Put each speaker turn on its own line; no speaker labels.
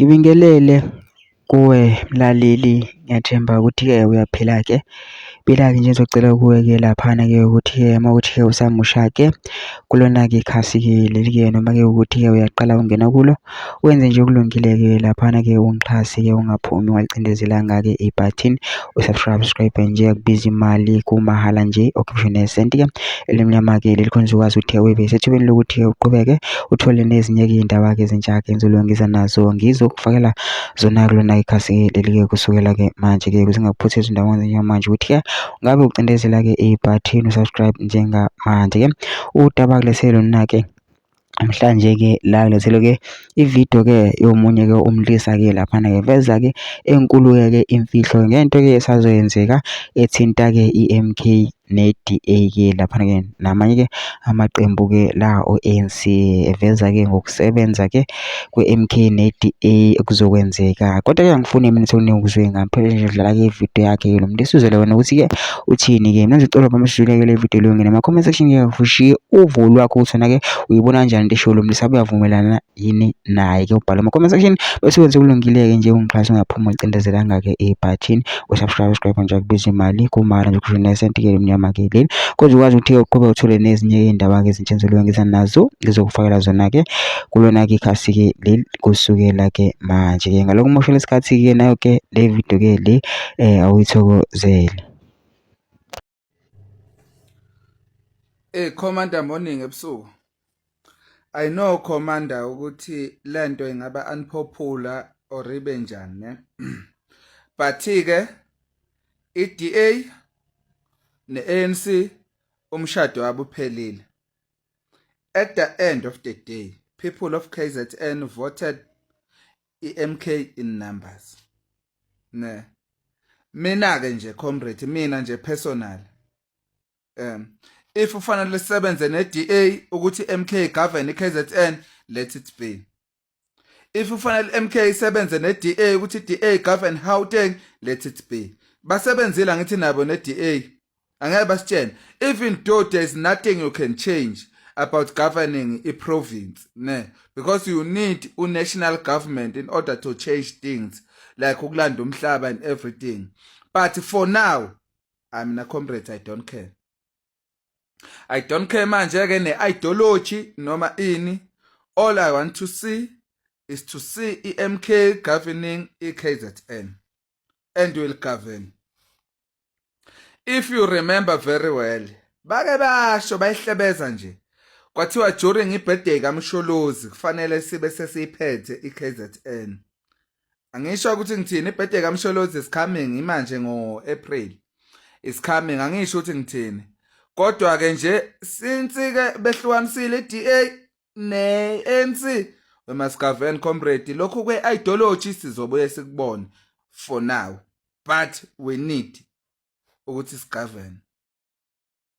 Ngibingelele kuwe mlaleli, ngiyathemba ukuthi-ke uyaphila-ke. Phila-ke nje ngizocela kuwe-ke laphana-ke ukuthi-ke mawukuthi-ke usamusha-ke kulona-ke ikhasi-ke leli-ke noma-ke ukuthi-ke uyaqala ungena kulo, wenze nje okulungile-ke laphana-ke ungixhase-ke ungaphumi ungalicindezelanga-ke ibhathini usubscribe nje akubiza imali kumahala nje okhiphe nesenti-ke elimnyama-ke leli khona uzokwazi ukuthi ube sethubeni lokuthi uqhubeke uthole nezinye-ke iy'ndaba-ke ezintsha-ke engizolungiza nazo ngizokufakela zona kulona ikhasi leli-ke kusukela-ke manje-ke ukuze ngakuphuthi izindaba njengamanje ukuthi-ke ngabe ucindezela-ke ibhathini usubscribe njengamanje-ke udaba kuleselo na-ke namhlanje-ke la kulethelo-ke ividiyo-ke yomunye-ke umlisa-ke laphana-ke veza-ke enkulu-ke imfihlo ngento-ke esazoyenzeka ethinta-ke i-MK ne-DA-ke laphana-ke namanye-ke amaqembu-ke la o-ANC eveza-ke ngokusebenza-ke kwe-MK ne-DA okuzokwenzeka. Kodwa-ke angifuni mina ukuthi ukuzwe ngaphela nje dlala-ke ividiyo yakhe lo muntu esizele wena ukuthi-ke uthini-ke. Mina ngicela bamshuleke le video leyo ngena ama-comment section-ke ufushiye uvo lwakho ukuthi wena-ke uyibona kanjani into esho lo muntu, sabe uyavumelana yini naye-ke ubhala ama-comment section bese wenza okulungile-ke nje ungixhasa ungaphuma ulicindezelanga-ke ibhathini usubscribe nje akubiza imali kumara nje kusho nesenti-ke emnyama-ke leli kodwa ukwazi ukuthi-ke uqhubeke uthole nezinye iy'ndaba-ke ezintsha engizolungisa nazo ngizokufakela zona-ke kulona-ke ikhasi-ke leli kusukela-ke manje-ke ngalokho moshela isikhathi-ke nayo-ke le video-ke le awuyithokozele.
Commander, morning ebusuku. I know Commander ukuthi lento ingaba unpopular or ibe njani ne. But-ke i-DA ne-ANC umshado wabo uphelile. At the end of the day, people of KZN voted i-MK in numbers. Ne. Mina-ke nje comrade, mina nje personal. If ufanele lisebenze ne-DA ukuthi MK govern i-KZN, let it be. If ufanele MK isebenze ne-DA ukuthi DA govern Gauteng, let it be. Basebenzile ngithi nabo ne-DA. Angeke basitshene. Even though there is nothing you can change about governing a province, ne? Because you need a national government in order to change things like ukulanda umhlaba and everything. But for now, I'm a comrade, I don't care. I don't care manje-ke ne-ideology noma ini. All I want to see is to see i-MK governing i-KZN and will govern. If you remember very well, bake basho bayihlebeza nje kwathiwa during ibirthday kaMsholozi kufanele sibe sesiyiphethe i-KZN. Angisho ukuthi ngithini, ibirthday kaMsholozi is coming imanje ngo-April. Is coming, angisho ukuthi ngithini. Kodwa-ke nje since-ke behlukanisile i-DA ne-ANC, we must govern comrade. Lokhu kwe-ideology sizobuye sikubone for now. But we need ukuthi sigovern.